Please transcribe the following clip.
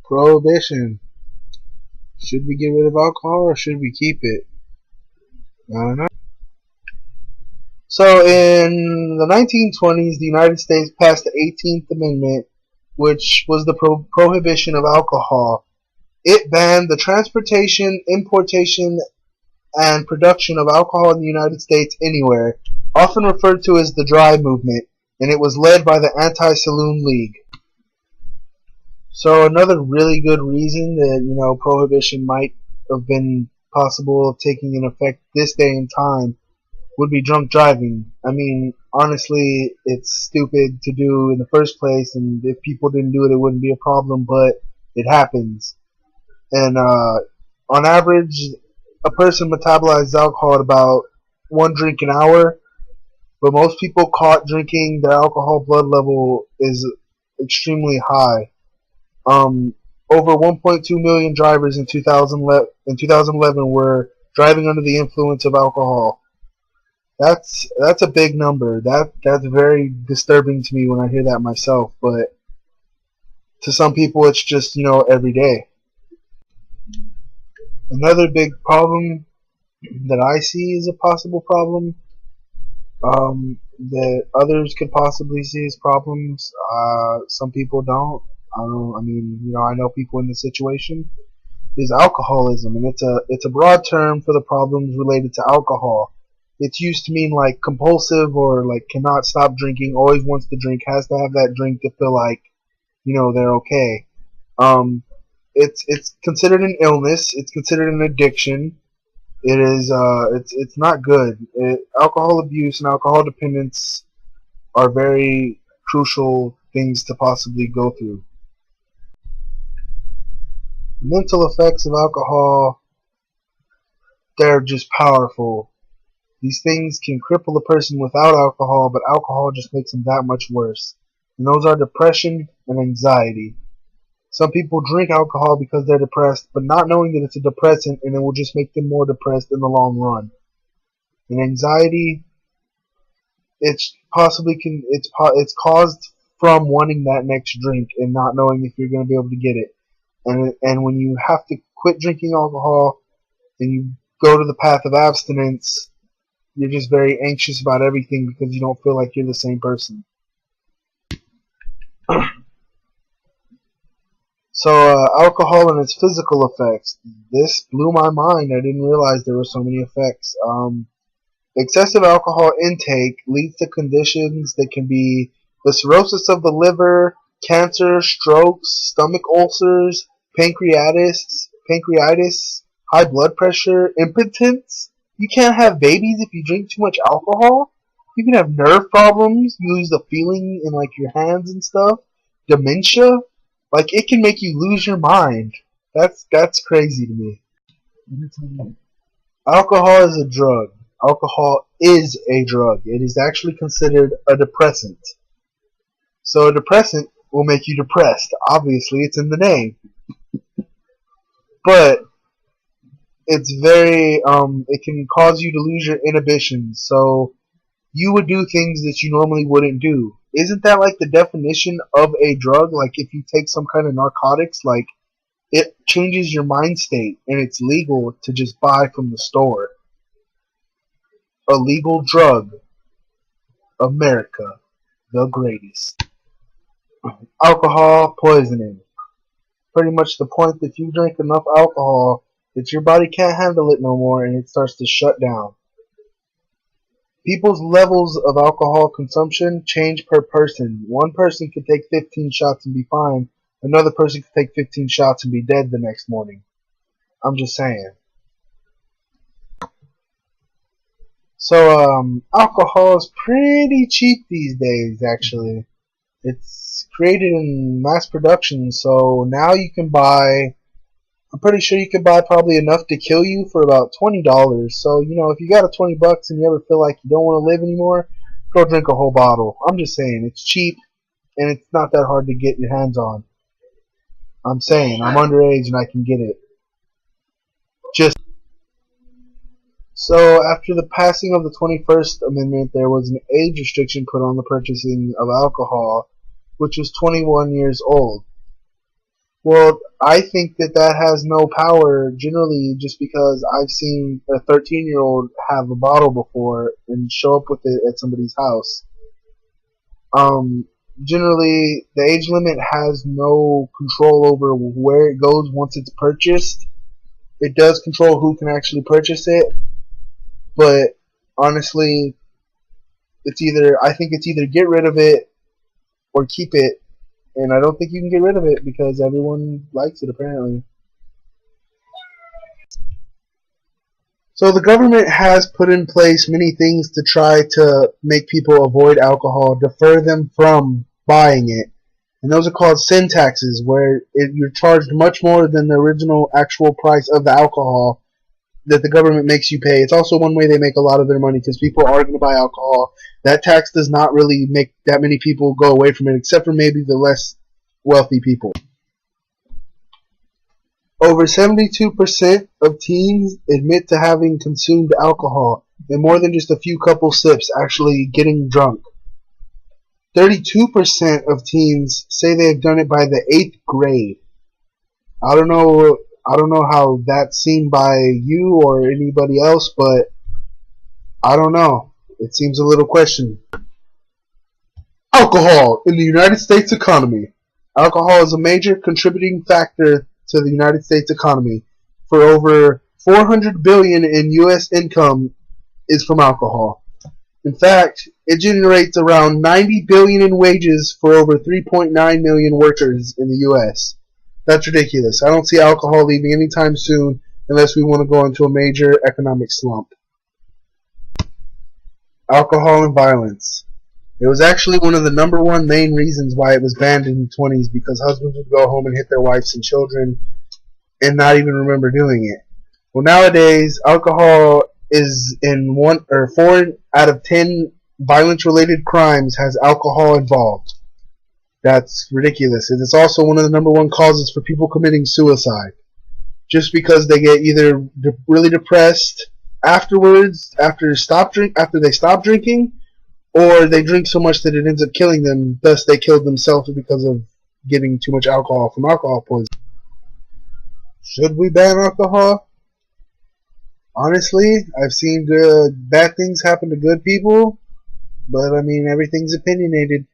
Prohibition. Should we get rid of alcohol or should we keep it? I don't know. So in the 1920s, the United States passed the 18th Amendment, which was the prohibition of alcohol. It banned the transportation, importation, and production of alcohol in the United States anywhere, often referred to as the Dry Movement, and it was led by the Anti-Saloon League. So another really good reason that prohibition might have been possible of taking in effect this day and time would be drunk driving. I mean, honestly, it's stupid to do in the first place, and if people didn't do it, it wouldn't be a problem, but it happens. And on average, a person metabolizes alcohol at about one drink an hour, but most people caught drinking, their alcohol blood level is extremely high. Over 1.2 million drivers in 2011 were driving under the influence of alcohol. That's a big number. That's very disturbing to me when I hear that myself. But to some people, it's just every day. Another big problem that I see as a possible problem, that others could possibly see as problems. Some people don't. I don't. I mean, I know people in the situation. Is alcoholism, and it's a broad term for the problems related to alcohol. It's used to mean like compulsive or like cannot stop drinking, always wants to drink, has to have that drink to feel like they're okay. Um, it's considered an illness. It's considered an addiction. It is it's not good. Alcohol abuse and alcohol dependence are very crucial things to possibly go through. The mental effects of alcohol, they're just powerful. These things can cripple a person without alcohol, but alcohol just makes them that much worse. And those are depression and anxiety. Some people drink alcohol because they're depressed, but not knowing that it's a depressant and it will just make them more depressed in the long run. And anxiety, it's caused from wanting that next drink and not knowing if you're going to be able to get it. And when you have to quit drinking alcohol and you go to the path of abstinence, you're just very anxious about everything because you don't feel like you're the same person. So, alcohol and its physical effects. This blew my mind. I didn't realize there were so many effects. Excessive alcohol intake leads to conditions that can be the cirrhosis of the liver, cancer, strokes, stomach ulcers, pancreatitis, high blood pressure, impotence. You can't have babies if you drink too much alcohol. You can have nerve problems, you lose the feeling in like your hands and stuff. Dementia, like it can make you lose your mind. That's crazy to me. Alcohol is a drug. Alcohol is a drug. It is actually considered a depressant. So a depressant will make you depressed. Obviously, it's in the name. But it's very it can cause you to lose your inhibitions. So you would do things that you normally wouldn't do. Isn't that like the definition of a drug? Like if you take some kind of narcotics, like it changes your mind state and it's legal to just buy from the store. A legal drug. America, the greatest. Alcohol poisoning. Pretty much the point that you drink enough alcohol that your body can't handle it no more and it starts to shut down. People's levels of alcohol consumption change per person. One person could take 15 shots and be fine. Another person could take 15 shots and be dead the next morning. I'm just saying. So, alcohol is pretty cheap these days, actually. It's created in mass production, so now you can buy, I'm pretty sure you can buy probably enough to kill you for about $20. So, if you got a 20 bucks and you ever feel like you don't want to live anymore, go drink a whole bottle. I'm just saying, it's cheap and it's not that hard to get your hands on. I'm saying, I'm underage and I can get it. Just so after the passing of the 21st Amendment, there was an age restriction put on the purchasing of alcohol. which was 21 years old. Well, I think that that has no power generally just because I've seen a 13-year-old have a bottle before and show up with it at somebody's house. Um, Generally, the age limit has no control over where it goes once it's purchased. It does control who can actually purchase it, but honestly, I think it's either get rid of it or keep it, and I don't think you can get rid of it because everyone likes it apparently. So the government has put in place many things to try to make people avoid alcohol, defer them from buying it. And those are called sin taxes, where you're charged much more than the original actual price of the alcohol that the government makes you pay. It's also one way they make a lot of their money because people are going to buy alcohol. That tax does not really make that many people go away from it, except for maybe the less wealthy people. Over 72% of teens admit to having consumed alcohol, and more than just a few couple sips actually getting drunk. 32% of teens say they have done it by the 8th grade. I don't know how that's seen by you or anybody else, but I don't know. It seems a little questionable. Alcohol in the United States economy. Alcohol is a major contributing factor to the United States economy. For over 400 billion in US income is from alcohol. In fact, it generates around 90 billion in wages for over 3.9 million workers in the US. That's ridiculous. I don't see alcohol leaving anytime soon unless we want to go into a major economic slump. Alcohol and violence. It was actually one of the number one main reasons why it was banned in the 20s because husbands would go home and hit their wives and children and not even remember doing it. Well, nowadays, alcohol is in 4 out of 10 violence-related crimes has alcohol involved. That's ridiculous. And it's also one of the number one causes for people committing suicide. Just because they get either really depressed afterwards, after they stop drinking, or they drink so much that it ends up killing them, thus they killed themselves because of getting too much alcohol from alcohol poisoning. Should we ban alcohol? Honestly, I've seen bad things happen to good people, but I mean, everything's opinionated.